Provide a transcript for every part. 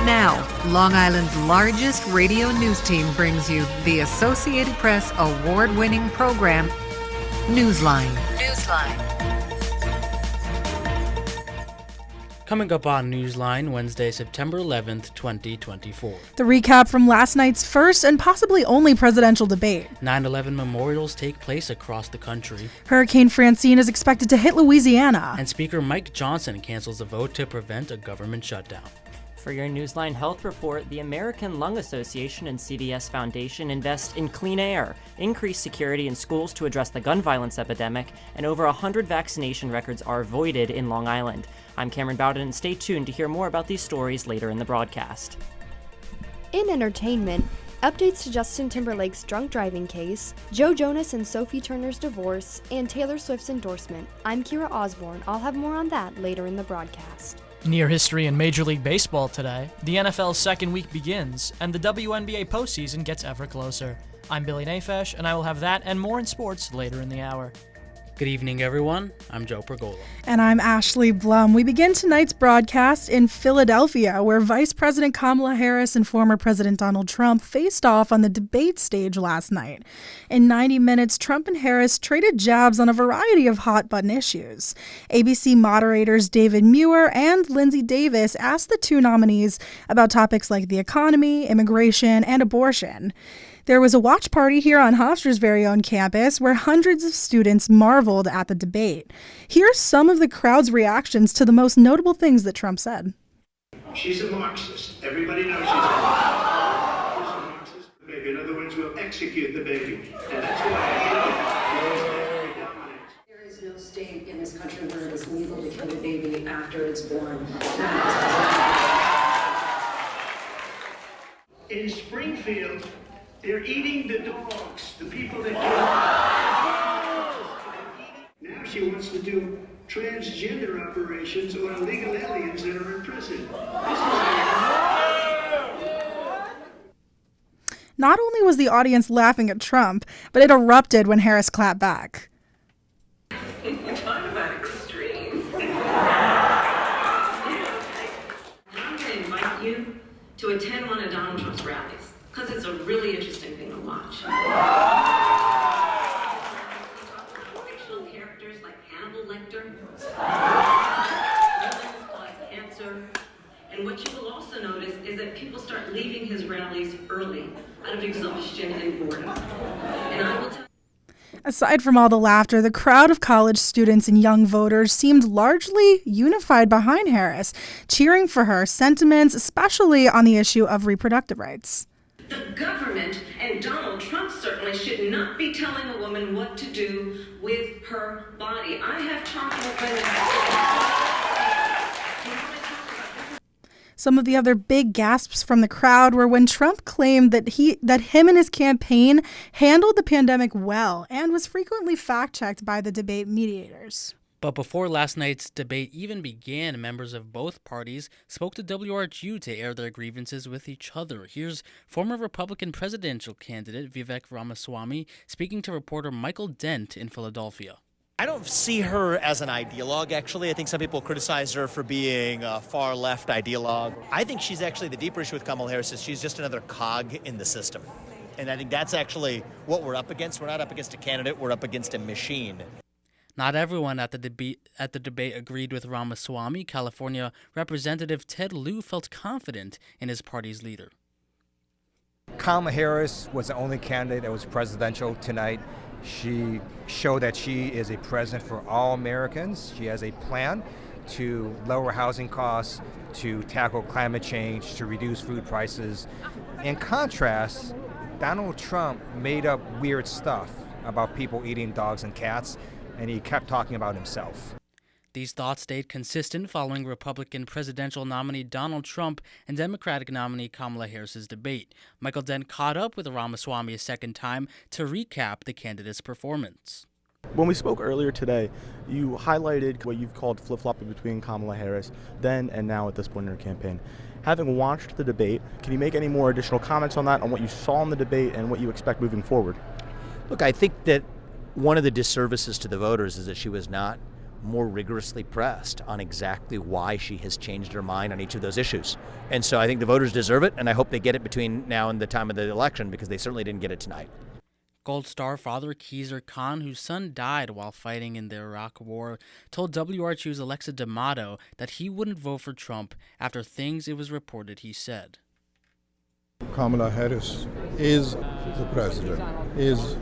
Now, Long Island's largest radio news team brings you the Associated Press award-winning program, Newsline. Coming up on Newsline, Wednesday, September 11th, 2024. The recap from last night's first and possibly only presidential debate. 9/11 memorials take place across the country. Hurricane Francine is expected to hit Louisiana. And Speaker Mike Johnson cancels a vote to prevent a government shutdown. For your Newsline Health Report, the American Lung Association and CVS Foundation invest in clean air, increase security in schools to address the gun violence epidemic, and over 100 vaccination records are voided in Long Island. I'm Cameron Bowden, and stay tuned to hear more about these stories later in the broadcast. In entertainment, updates to Justin Timberlake's drunk driving case, Joe Jonas and Sophie Turner's divorce, and Taylor Swift's endorsement. I'm Kira Osborne. I'll have more on that later in the broadcast. Near history in Major League Baseball today, the NFL's second week begins, and the WNBA postseason gets ever closer. I'm Billy Nafesh, and I will have that and more in sports later in the hour. Good evening, everyone. I'm Joe Pergola. And I'm Ashley Blum. We begin tonight's broadcast in Philadelphia, where Vice President Kamala Harris and former President Donald Trump faced off on the debate stage last night. In 90 minutes, Trump and Harris traded jabs on a variety of hot-button issues. ABC moderators David Muir and Lindsay Davis asked the two nominees about topics like the economy, immigration, and abortion. There was a watch party here on Hofstra's very own campus where hundreds of students marveled at the debate. Here's some of the crowd's reactions to the most notable things that Trump said. She's a Marxist. Everybody knows she's a Marxist. Baby. In other words, we'll execute the baby. And that's why there is no state in this country where it is legal to kill a baby after it's born. In Springfield, they're eating the dogs, the people that kill. Now she wants to do transgender operations on illegal aliens that are in prison. Not only was the audience laughing at Trump, but it erupted when Harris clapped back. Talk about extreme. I'm going to invite you to attend one of Donald Trump's rallies, because it's a really interesting thing to watch. Fictional characters like Hannibal Lecter, cause cancer, and what you will also notice is that people start leaving his rallies early out of exhaustion and boredom. And I will tell. Aside from all the laughter, the crowd of college students and young voters seemed largely unified behind Harris, cheering for her sentiments, especially on the issue of reproductive rights. The government and Donald Trump certainly should not be telling a woman what to do with her body. I have talked with women. Some of the other big gasps from the crowd were when Trump claimed that him and his campaign handled the pandemic well and was frequently fact-checked by the debate mediators. But before last night's debate even began, members of both parties spoke to WRHU to air their grievances with each other. Here's former Republican presidential candidate Vivek Ramaswamy speaking to reporter Michael Dent in Philadelphia. I don't see her as an ideologue, actually. I think some people criticize her for being a far-left ideologue. I think she's actually, the deeper issue with Kamala Harris is she's just another cog in the system. And I think that's actually what we're up against. We're not up against a candidate, we're up against a machine. Not everyone at the debate agreed with Ramaswamy. California Representative Ted Lieu felt confident in his party's leader. Kamala Harris was the only candidate that was presidential tonight. She showed that she is a president for all Americans. She has a plan to lower housing costs, to tackle climate change, to reduce food prices. In contrast, Donald Trump made up weird stuff about people eating dogs and cats, and he kept talking about himself. These thoughts stayed consistent following Republican presidential nominee Donald Trump and Democratic nominee Kamala Harris's debate. Michael Dent caught up with Ramaswamy a second time to recap the candidate's performance. When we spoke earlier today, you highlighted what you've called flip-flopping between Kamala Harris then and now at this point in her campaign. Having watched the debate, can you make any more additional comments on that, on what you saw in the debate and what you expect moving forward? Look, I think that one of the disservices to the voters is that she was not more rigorously pressed on exactly why she has changed her mind on each of those issues. And so I think the voters deserve it, and I hope they get it between now and the time of the election, because they certainly didn't get it tonight. Gold Star father Keezer Khan, whose son died while fighting in the Iraq War, told WRHU's Alexa D'Amato that he wouldn't vote for Trump after things it was reported he said. Kamala Harris is the president, is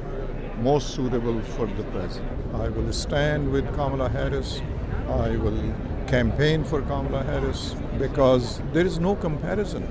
most suitable for the president. I will stand with Kamala Harris. I will campaign for Kamala Harris because there is no comparison.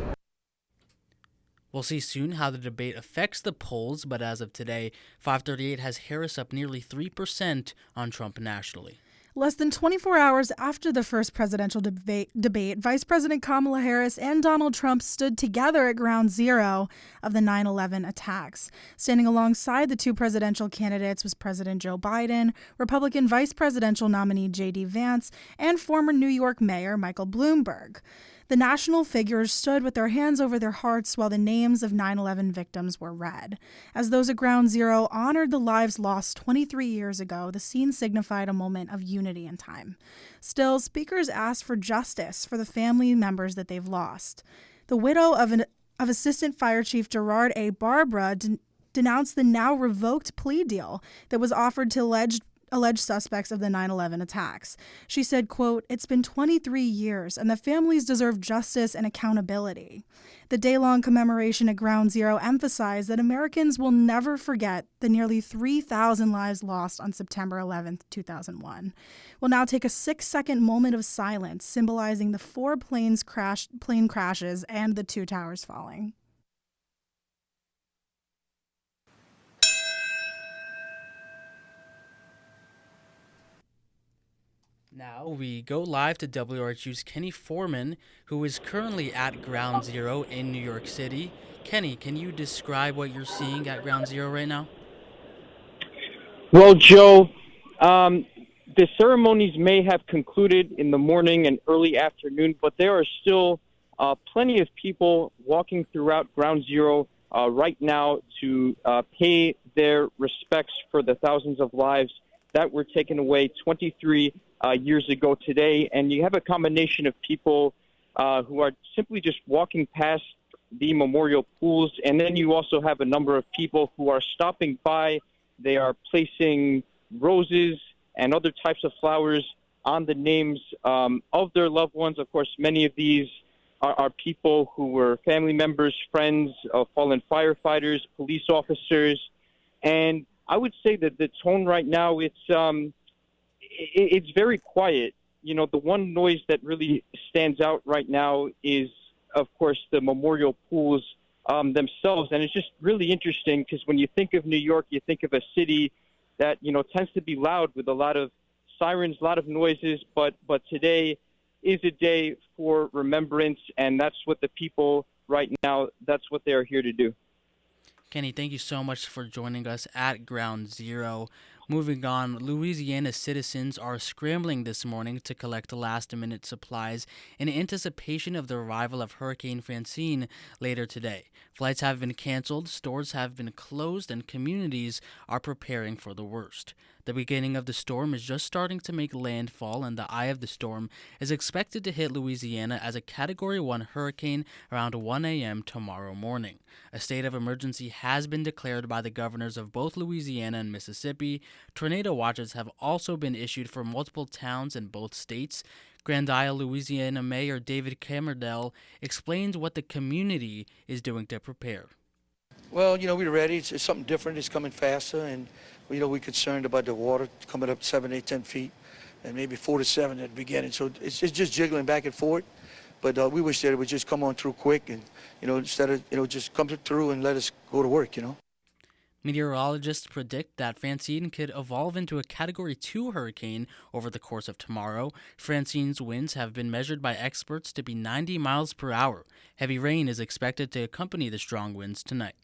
We'll see soon how the debate affects the polls, but as of today, 538 has Harris up nearly 3% on Trump nationally. Less than 24 hours after the first presidential debate, Vice President Kamala Harris and Donald Trump stood together at ground zero of the 9/11 attacks. Standing alongside the two presidential candidates was President Joe Biden, Republican vice presidential nominee J.D. Vance, and former New York Mayor Michael Bloomberg. The national figures stood with their hands over their hearts while the names of 9/11 victims were read. As those at Ground Zero honored the lives lost 23 years ago, the scene signified a moment of unity in time. Still, speakers asked for justice for the family members that they've lost. The widow of Assistant Fire Chief Gerard A. Barbara denounced the now revoked plea deal that was offered to alleged suspects of the 9/11 attacks. She said, quote, "It's been 23 years and the families deserve justice and accountability." The day-long commemoration at Ground Zero emphasized that Americans will never forget the nearly 3,000 lives lost on September 11th, 2001. We'll now take a 6-second moment of silence symbolizing the 4 plane crashes and the 2 towers falling. Now we go live to WRHU's Kenny Foreman, who is currently at Ground Zero in New York City. Kenny, can you describe what you're seeing at Ground Zero right now? Well, Joe, the ceremonies may have concluded in the morning and early afternoon, but there are still plenty of people walking throughout Ground Zero right now to pay their respects for the thousands of lives that were taken away 23 years ago today. And you have a combination of people who are simply just walking past the memorial pools. And then you also have a number of people who are stopping by. They are placing roses and other types of flowers on the names of their loved ones. Of course, many of these are people who were family members, friends of fallen firefighters, police officers. And I would say that the tone right now, it's very quiet. You know, the one noise that really stands out right now is, of course, the memorial pools themselves. And it's just really interesting because when you think of New York, you think of a city that, you know, tends to be loud with a lot of sirens, a lot of noises. But today is a day for remembrance, and that's what the people right now, that's what they are here to do. Kenny, thank you so much for joining us at Ground Zero. Moving on, Louisiana citizens are scrambling this morning to collect last-minute supplies in anticipation of the arrival of Hurricane Francine later today. Flights have been canceled, stores have been closed, and communities are preparing for the worst. The beginning of the storm is just starting to make landfall, and the eye of the storm is expected to hit Louisiana as a Category 1 hurricane around 1 a.m. tomorrow morning. A state of emergency has been declared by the governors of both Louisiana and Mississippi. Tornado watches have also been issued for multiple towns in both states. Grand Isle, Louisiana Mayor David Camerdell explains what the community is doing to prepare. Well, you know, we're ready. It's something different. It's coming faster, and, you know, we're concerned about the water coming up 7, 8, 10 feet, and maybe 4 to 7 at the beginning. So it's just jiggling back and forth. But we wish that it would just come on through quick and, you know, instead of, you know, just come through and let us go to work, you know. Meteorologists predict that Francine could evolve into a Category 2 hurricane over the course of tomorrow. Francine's winds have been measured by experts to be 90 miles per hour. Heavy rain is expected to accompany the strong winds tonight.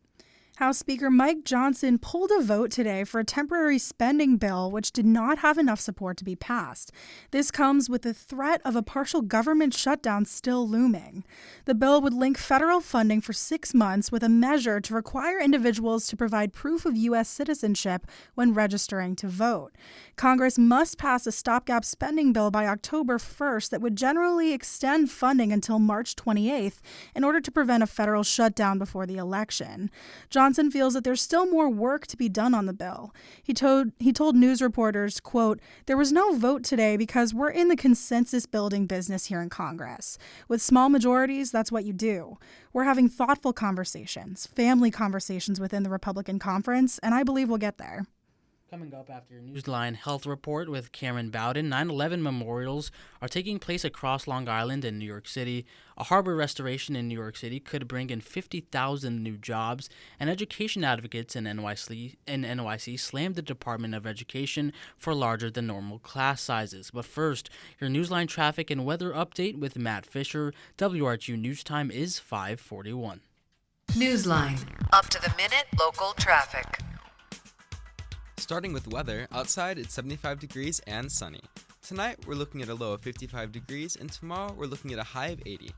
House Speaker Mike Johnson pulled a vote today for a temporary spending bill which did not have enough support to be passed. This comes with the threat of a partial government shutdown still looming. The bill would link federal funding for 6 months with a measure to require individuals to provide proof of U.S. citizenship when registering to vote. Congress must pass a stopgap spending bill by October 1st that would generally extend funding until March 28th in order to prevent a federal shutdown before the election. Johnson feels that there's still more work to be done on the bill. He told news reporters, quote, "There was no vote today because we're in the consensus building business here in Congress. With small majorities, that's what you do. We're having thoughtful conversations, family conversations within the Republican conference, and I believe we'll get there." Coming up after your Newsline Health Report with Cameron Bowden, 9/11 memorials are taking place across Long Island and New York City. A harbor restoration in New York City could bring in 50,000 new jobs, and education advocates in NYC slammed the Department of Education for larger than normal class sizes. But first, your Newsline traffic and weather update with Matt Fisher. WRHU News Time is 5:41. Newsline. Up to the minute local traffic. Starting with weather, outside it's 75 degrees and sunny. Tonight we're looking at a low of 55 degrees and tomorrow we're looking at a high of 80.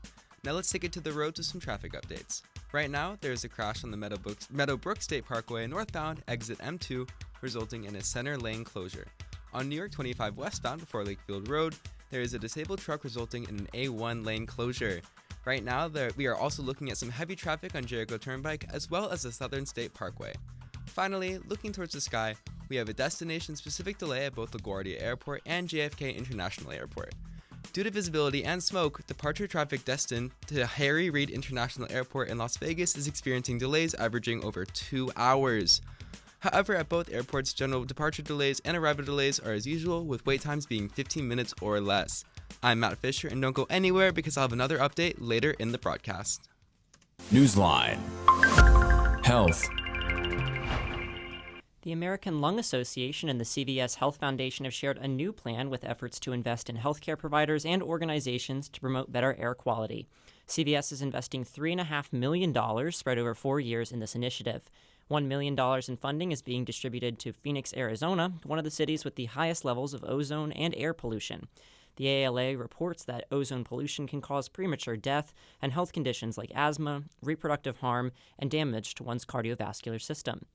Now let's take it to the road to some traffic updates. Right now there is a crash on the Meadowbrook State Parkway northbound exit M2 resulting in a center lane closure. On New York 25 westbound before Lakefield Road, there is a disabled truck resulting in an A1 lane closure. Right now we are also looking at some heavy traffic on Jericho Turnpike as well as the Southern State Parkway. Finally, looking towards the sky, we have a destination-specific delay at both LaGuardia Airport and JFK International Airport. Due to visibility and smoke, departure traffic destined to Harry Reid International Airport in Las Vegas is experiencing delays averaging over 2 hours. However, at both airports, general departure delays and arrival delays are as usual, with wait times being 15 minutes or less. I'm Matt Fisher, and don't go anywhere because I'll have another update later in the broadcast. Newsline. Health. The American Lung Association and the CVS Health Foundation have shared a new plan with efforts to invest in healthcare providers and organizations to promote better air quality. CVS is investing $3.5 million spread over 4 years in this initiative. $1 million in funding is being distributed to Phoenix, Arizona, one of the cities with the highest levels of ozone and air pollution. The ALA reports that ozone pollution can cause premature death and health conditions like asthma, reproductive harm, and damage to one's cardiovascular system.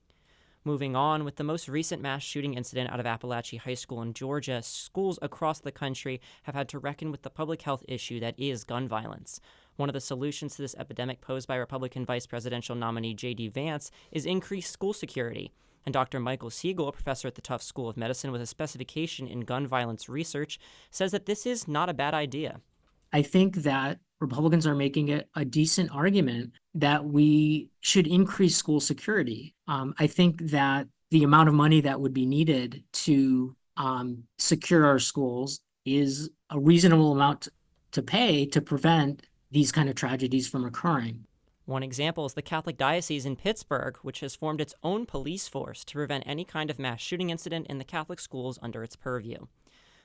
Moving on, with the most recent mass shooting incident out of Appalachia High School in Georgia, schools across the country have had to reckon with the public health issue that is gun violence. One of the solutions to this epidemic posed by Republican vice presidential nominee J.D. Vance is increased school security. And Dr. Michael Siegel, a professor at the Tufts School of Medicine with a specification in gun violence research, says that this is not a bad idea. I think that Republicans are making it a decent argument that we should increase school security. I think that the amount of money that would be needed to secure our schools is a reasonable amount to pay to prevent these kind of tragedies from occurring. One example is the Catholic Diocese in Pittsburgh, which has formed its own police force to prevent any kind of mass shooting incident in the Catholic schools under its purview.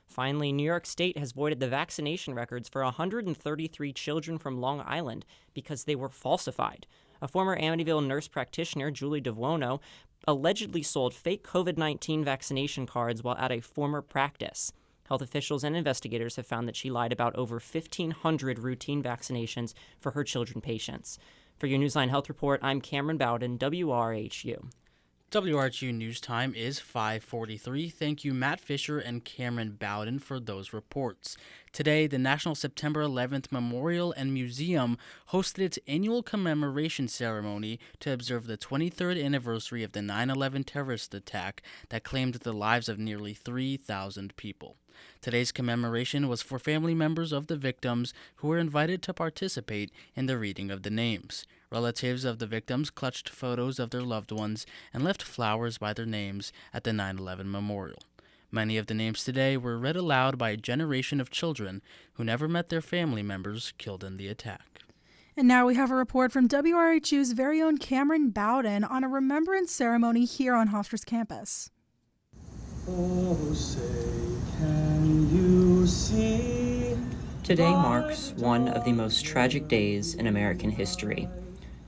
Finally, New York State has voided the vaccination records for 133 children from Long Island because they were falsified. A former Amityville nurse practitioner, Julie DeVuono, allegedly sold fake COVID-19 vaccination cards while at a former practice. Health officials and investigators have found that she lied about over 1,500 routine vaccinations for her children patients. For your Newsline Health Report, I'm Cameron Bowden, WRHU. WRHU News Time is 5:43. Thank you, Matt Fisher and Cameron Bowden, for those reports. Today, the National September 11th Memorial and Museum hosted its annual commemoration ceremony to observe the 23rd anniversary of the 9/11 terrorist attack that claimed the lives of nearly 3,000 people. Today's commemoration was for family members of the victims who were invited to participate in the reading of the names. Relatives of the victims clutched photos of their loved ones and left flowers by their names at the 9/11 memorial. Many of the names today were read aloud by a generation of children who never met their family members killed in the attack. And now we have a report from WRHU's very own Cameron Bowden on a remembrance ceremony here on Hofstra's campus. Oh, say, can you see? Today marks one of the most tragic days in American history.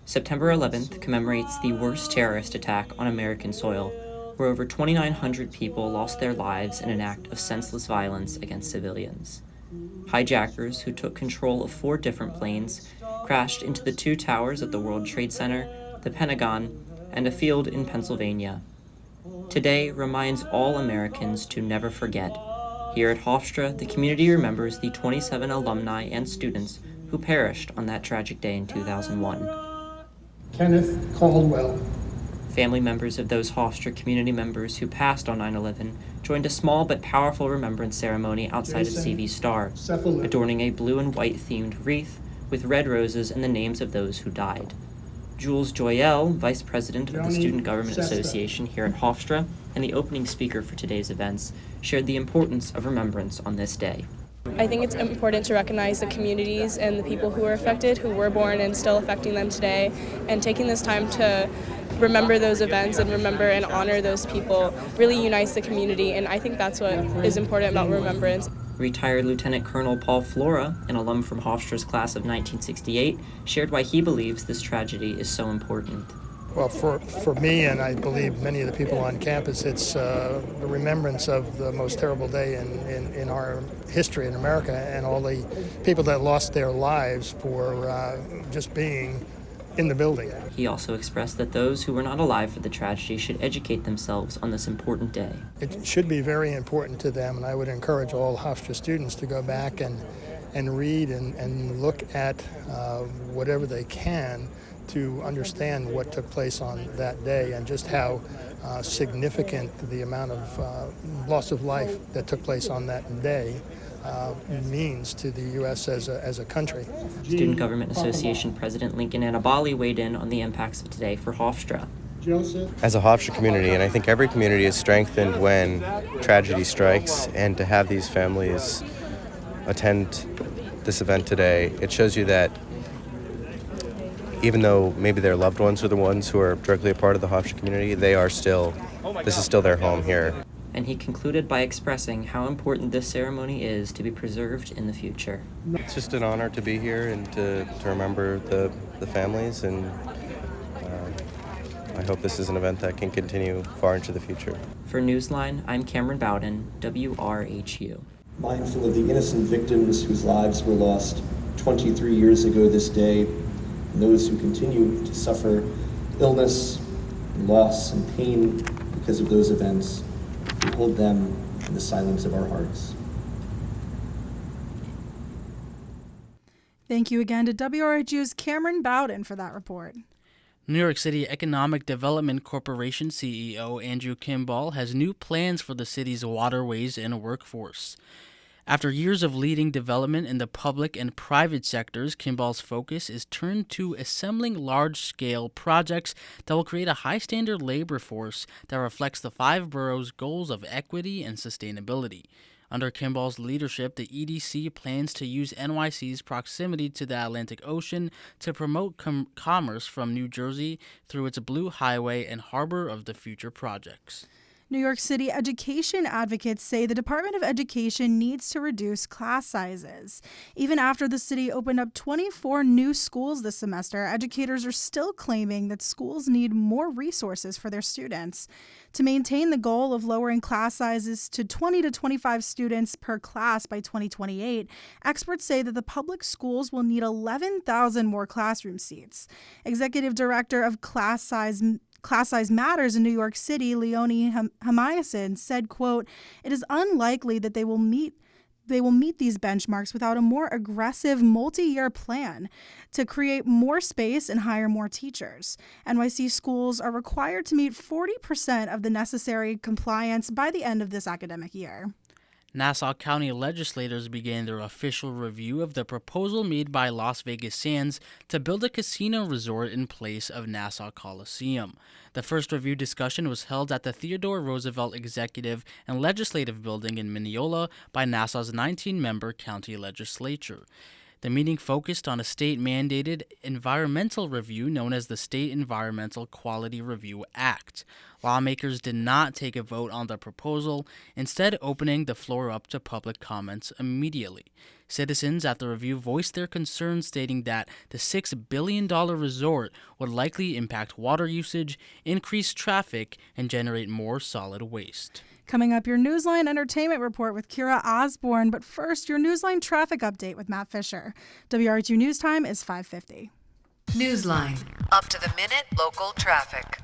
September 11th commemorates the worst terrorist attack on American soil, where over 2,900 people lost their lives in an act of senseless violence against civilians. Hijackers who took control of 4 different planes crashed into the 2 towers at the World Trade Center, the Pentagon, and a field in Pennsylvania. Today reminds all Americans to never forget. Here at Hofstra, the community remembers the 27 alumni and students who perished on that tragic day in 2001. Kenneth Caldwell. Family members of those Hofstra community members who passed on 9/11 joined a small but powerful remembrance ceremony outside of CV Star, adorning a blue and white themed wreath with red roses and the names of those who died. Jules Joyelle, Vice President of the Student Government Association here at Hofstra and the opening speaker for today's events, shared the importance of remembrance on this day. I think it's important to recognize the communities and the people who were affected, who were born and still affecting them today, and taking this time to remember those events and remember and honor those people really unites the community, and I think that's what is important about remembrance. Retired Lieutenant Colonel Paul Flora, an alum from Hofstra's class of 1968, shared why he believes this tragedy is so important. Well, for me, and I believe many of the people on campus, it's the remembrance of the most terrible day in our history in America, and all the people that lost their lives for just being in the building. He also expressed that those who were not alive for the tragedy should educate themselves on this important day. It should be very important to them, and I would encourage all Hofstra students to go back and read and look at whatever they can to understand what took place on that day and just how significant the amount of loss of life that took place on that day means to the U.S. as a country. Student Government Association President Lincoln Annabali weighed in on the impacts of today for Hofstra. As a Hofstra community, and I think every community is strengthened when tragedy strikes, and to have these families attend this event today, it shows you that even though maybe their loved ones are the ones who are directly a part of the Hofstra community, this is still their home here. And he concluded by expressing how important this ceremony is to be preserved in the future. It's just an honor to be here and to remember the families, and I hope this is an event that can continue far into the future. For Newsline, I'm Cameron Bowden, WRHU. Mindful of the innocent victims whose lives were lost 23 years ago this day, and those who continue to suffer illness, loss, and pain because of those events, we hold them in the silence of our hearts. Thank you again to WRHU's Cameron Bowden for that report. New York City Economic Development Corporation CEO Andrew Kimball has new plans for the city's waterways and workforce. After years of leading development in the public and private sectors, Kimball's focus is turned to assembling large-scale projects that will create a high-standard labor force that reflects the 5 boroughs' goals of equity and sustainability. Under Kimball's leadership, the EDC plans to use NYC's proximity to the Atlantic Ocean to promote commerce from New Jersey through its Blue Highway and Harbor of the Future projects. New York City education advocates say the Department of Education needs to reduce class sizes. Even after the city opened up 24 new schools this semester, educators are still claiming that schools need more resources for their students. To maintain the goal of lowering class sizes to 20 to 25 students per class by 2028, experts say that the public schools will need 11,000 more classroom seats. Executive Director of Class Size Matters in New York City, Leonie Hamiason, said, quote, "It is unlikely that they will meet these benchmarks without a more aggressive multi-year plan to create more space and hire more teachers. NYC schools are required to meet 40% of the necessary compliance by the end of this academic year." Nassau County legislators began their official review of the proposal made by Las Vegas Sands to build a casino resort in place of Nassau Coliseum. The first review discussion was held at the Theodore Roosevelt Executive and Legislative Building in Mineola by Nassau's 19-member county legislature. The meeting focused on a state-mandated environmental review known as the State Environmental Quality Review Act. Lawmakers did not take a vote on the proposal, instead opening the floor up to public comments immediately. Citizens at the review voiced their concerns, stating that the $6 billion resort would likely impact water usage, increase traffic, and generate more solid waste. Coming up, your Newsline Entertainment Report with Kira Osborne. But first, your Newsline Traffic Update with Matt Fisher. WRHU News Time is 5:50. Newsline. Up to the minute local traffic.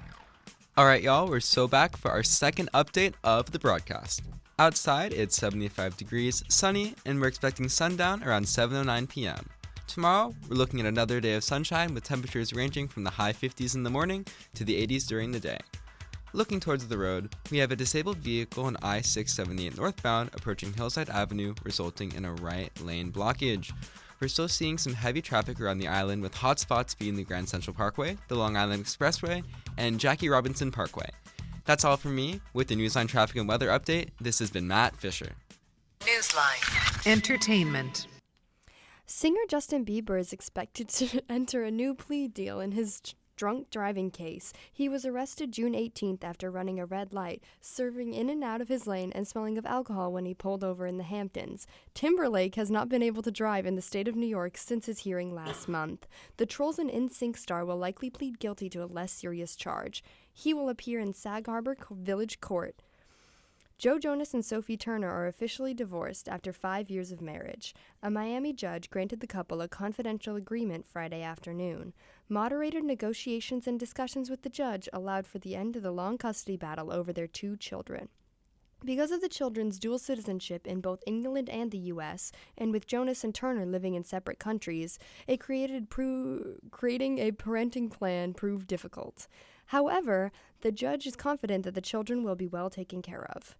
All right, y'all, we're so back for our second update of the broadcast. Outside, it's 75 degrees, sunny, and we're expecting sundown around 7:09 p.m. Tomorrow, we're looking at another day of sunshine with temperatures ranging from the high 50s in the morning to the 80s during the day. Looking towards the road, we have a disabled vehicle on I-678 northbound approaching Hillside Avenue, resulting in a right lane blockage. We're still seeing some heavy traffic around the island, with hotspots being the Grand Central Parkway, the Long Island Expressway, and Jackie Robinson Parkway. That's all from me. With the Newsline Traffic and Weather Update, this has been Matt Fisher. Newsline. Entertainment. Singer Justin Bieber is expected to enter a new plea deal in his drunk driving case. He was arrested June 18th after running a red light, swerving in and out of his lane, and smelling of alcohol when he pulled over in the Hamptons. Timberlake has not been able to drive in the state of New York since his hearing last month. The Trolls and NSYNC star will likely plead guilty to a less serious charge. He will appear in Sag Harbor Village Court. Joe Jonas and Sophie Turner are officially divorced after 5 years of marriage. A Miami judge granted the couple a confidential agreement Friday afternoon. Moderated negotiations and discussions with the judge allowed for the end of the long custody battle over their 2 children. Because of the children's dual citizenship in both England and the U.S., and with Jonas and Turner living in separate countries, creating a parenting plan proved difficult. However, the judge is confident that the children will be well taken care of.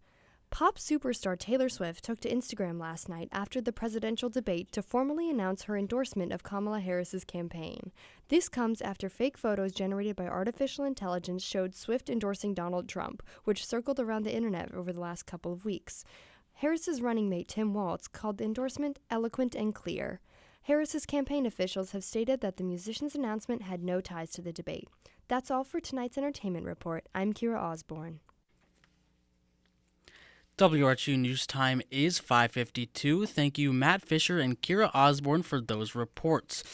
Pop superstar Taylor Swift took to Instagram last night after the presidential debate to formally announce her endorsement of Kamala Harris's campaign. This comes after fake photos generated by artificial intelligence showed Swift endorsing Donald Trump, which circled around the internet over the last couple of weeks. Harris's running mate Tim Walz called the endorsement eloquent and clear. Harris's campaign officials have stated that the musician's announcement had no ties to the debate. That's all for tonight's entertainment report. I'm Kira Osborne. WRHU News Time is 5:52. Thank you, Matt Fisher and Kira Osborne, for those reports.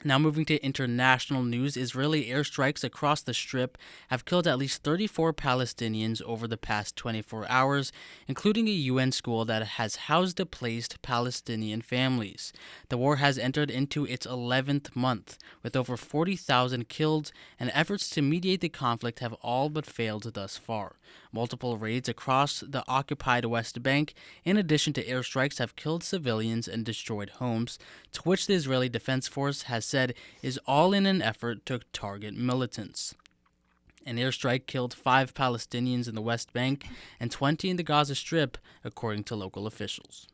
Now moving to international news, Israeli airstrikes across the Strip have killed at least 34 Palestinians over the past 24 hours, including a UN school that has housed displaced Palestinian families. The war has entered into its 11th month, with over 40,000 killed, and efforts to mediate the conflict have all but failed thus far. Multiple raids across the occupied West Bank, in addition to airstrikes, have killed civilians and destroyed homes, to which the Israeli Defense Force has said is all in an effort to target militants. An airstrike killed 5 Palestinians in the West Bank and 20 in the Gaza Strip, according to local officials.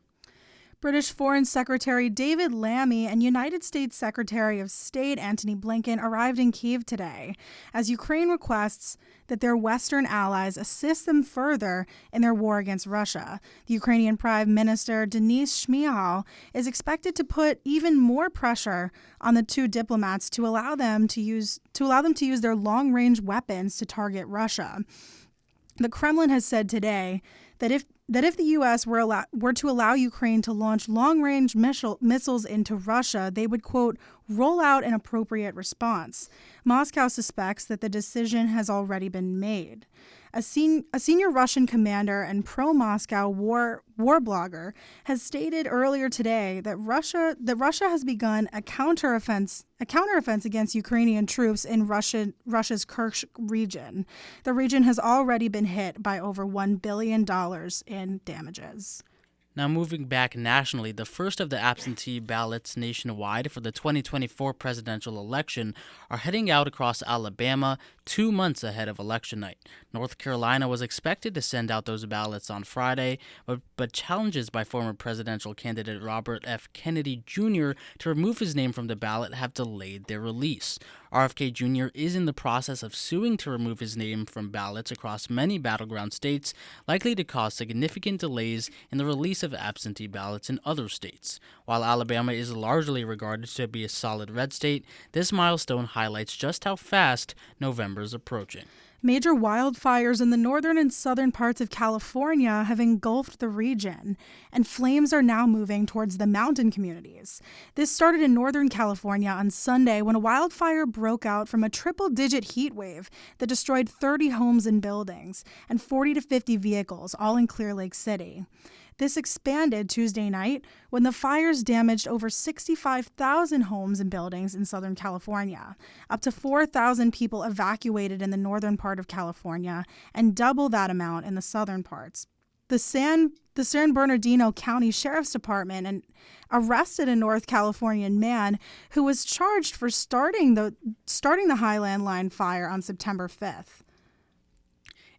British Foreign Secretary David Lammy and United States Secretary of State Antony Blinken arrived in Kyiv today, as Ukraine requests that their Western allies assist them further in their war against Russia. The Ukrainian Prime Minister Denis Shmyhal is expected to put even more pressure on the 2 diplomats to allow them to use their long-range weapons to target Russia. The Kremlin has said today that if the U.S. were to allow Ukraine to launch long-range missiles into Russia, they would, quote, roll out an appropriate response. Moscow suspects that the decision has already been made. A senior Russian commander and pro-Moscow war blogger has stated earlier today that Russia has begun a counteroffensive against Ukrainian troops in Russia's Kursk region. The region has already been hit by over $1 billion in damages. Now moving back nationally, the first of the absentee ballots nationwide for the 2024 presidential election are heading out across Alabama 2 months ahead of election night. North Carolina was expected to send out those ballots on Friday, but challenges by former presidential candidate Robert F. Kennedy Jr. to remove his name from the ballot have delayed their release. RFK Jr. is in the process of suing to remove his name from ballots across many battleground states, likely to cause significant delays in the release massive absentee ballots in other states. While Alabama is largely regarded to be a solid red state, this milestone highlights just how fast November is approaching. Major wildfires in the northern and southern parts of California have engulfed the region, and flames are now moving towards the mountain communities. This started in Northern California on Sunday when a wildfire broke out from a triple-digit heat wave that destroyed 30 homes and buildings and 40 to 50 vehicles, all in Clear Lake City. This expanded Tuesday night when the fires damaged over 65,000 homes and buildings in Southern California. Up to 4,000 people evacuated in the northern part of California and double that amount in the southern parts. The San Bernardino County Sheriff's Department arrested a North Californian man who was charged for starting the Highland Line fire on September 5th.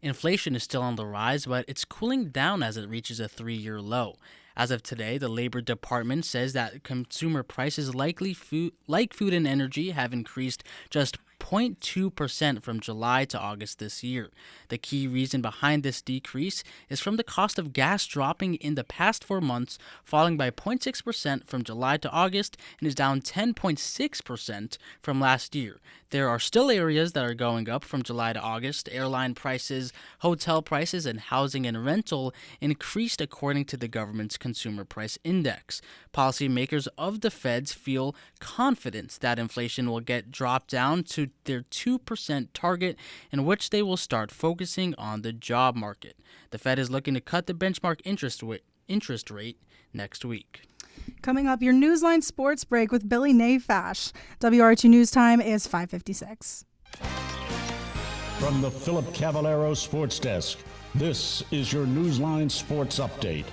Inflation is still on the rise, but it's cooling down as it reaches a 3-year low. As of today, the Labor Department says that consumer prices like food and energy have increased just 0.2% from July to August this year. The key reason behind this decrease is from the cost of gas dropping in the past 4 months, falling by 0.6% from July to August and is down 10.6% from last year. There are still areas that are going up from July to August. Airline prices, hotel prices, and housing and rental increased according to the government's Consumer Price Index. Policymakers of the Feds feel confident that inflation will get dropped down to their 2% target, in which they will start focusing on the job market. The Fed is looking to cut the benchmark interest rate next week. Coming up, your Newsline Sports Break with Billy Nafash. WRHU News Time is 5:56. From the Philip Cavallero Sports Desk, this is your Newsline Sports Update.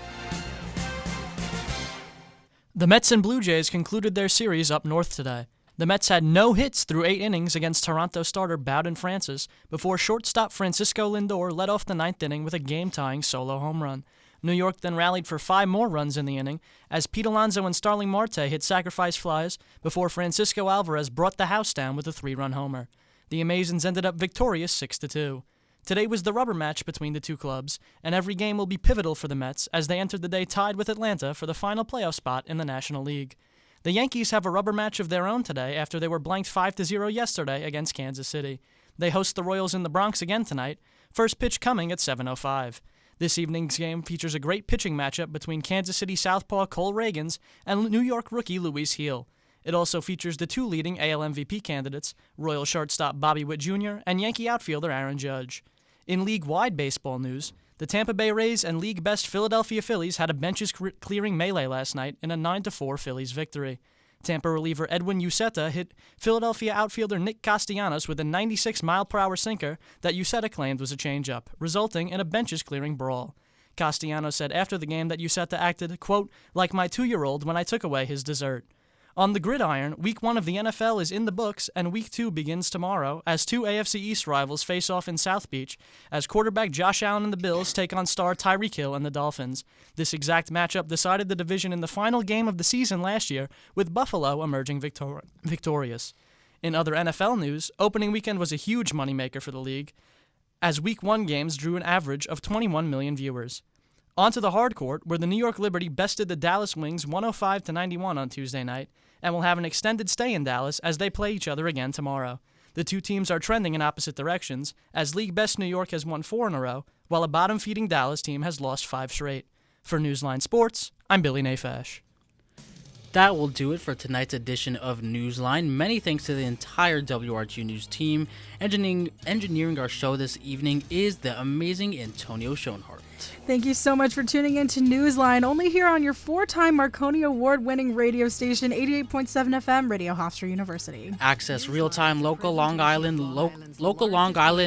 The Mets and Blue Jays concluded their series up north today. The Mets had no hits through 8 innings against Toronto starter Bowden Francis before shortstop Francisco Lindor led off the 9th inning with a game-tying solo home run. New York then rallied for 5 more runs in the inning as Pete Alonso and Starling Marte hit sacrifice flies before Francisco Alvarez brought the house down with a 3-run homer. The Amazons ended up victorious 6-2. Today was the rubber match between the two clubs, and every game will be pivotal for the Mets as they entered the day tied with Atlanta for the final playoff spot in the National League. The Yankees have a rubber match of their own today after they were blanked 5-0 yesterday against Kansas City. They host the Royals in the Bronx again tonight, first pitch coming at 7:05. This evening's game features a great pitching matchup between Kansas City southpaw Cole Ragans and New York rookie Luis Heel. It also features the 2 leading AL MVP candidates, Royal shortstop Bobby Witt Jr. and Yankee outfielder Aaron Judge. In league-wide baseball news, the Tampa Bay Rays and league-best Philadelphia Phillies had a benches-clearing melee last night in a 9-4 Phillies victory. Tampa reliever Edwin Uceta hit Philadelphia outfielder Nick Castellanos with a 96-mile-per-hour sinker that Uceta claimed was a changeup, resulting in a benches-clearing brawl. Castellanos said after the game that Uceta acted, quote, like my 2-year-old when I took away his dessert. On the gridiron, Week 1 of the NFL is in the books, and Week 2 begins tomorrow as 2 AFC East rivals face off in South Beach as quarterback Josh Allen and the Bills take on star Tyreek Hill and the Dolphins. This exact matchup decided the division in the final game of the season last year, with Buffalo emerging victorious. In other NFL news, opening weekend was a huge moneymaker for the league, as Week 1 games drew an average of 21 million viewers. On to the hard court, where the New York Liberty bested the Dallas Wings 105-91 on Tuesday night, and will have an extended stay in Dallas as they play each other again tomorrow. The two teams are trending in opposite directions, as league best New York has won 4 in a row, while a bottom-feeding Dallas team has lost 5 straight. For Newsline Sports, I'm Billy Nafash. That will do it for tonight's edition of Newsline. Many thanks to the entire WRHU News team. Engineering our show this evening is the amazing Antonio Schoenhardt. Thank you so much for tuning in to Newsline, only here on your 4-time Marconi Award-winning radio station, 88.7 FM, Radio Hofstra University. Access real-time local Long Island,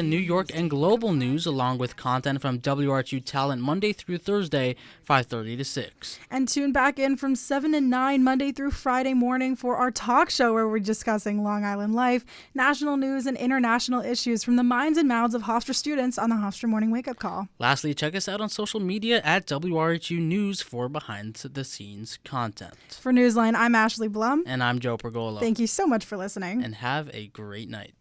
New York, and global news, along with content from WRHU Talent Monday through Thursday, 5:30 to 6. And tune back in from 7 to 9 Monday through Friday morning for our talk show where we're discussing Long Island life, national news, and international issues from the minds and mouths of Hofstra students on the Hofstra Morning Wake Up Call. Lastly, check us out on social media at WRHU News for behind-the-scenes content. For Newsline, I'm Ashley Blum. And I'm Joe Pergola. Thank you so much for listening. And have a great night.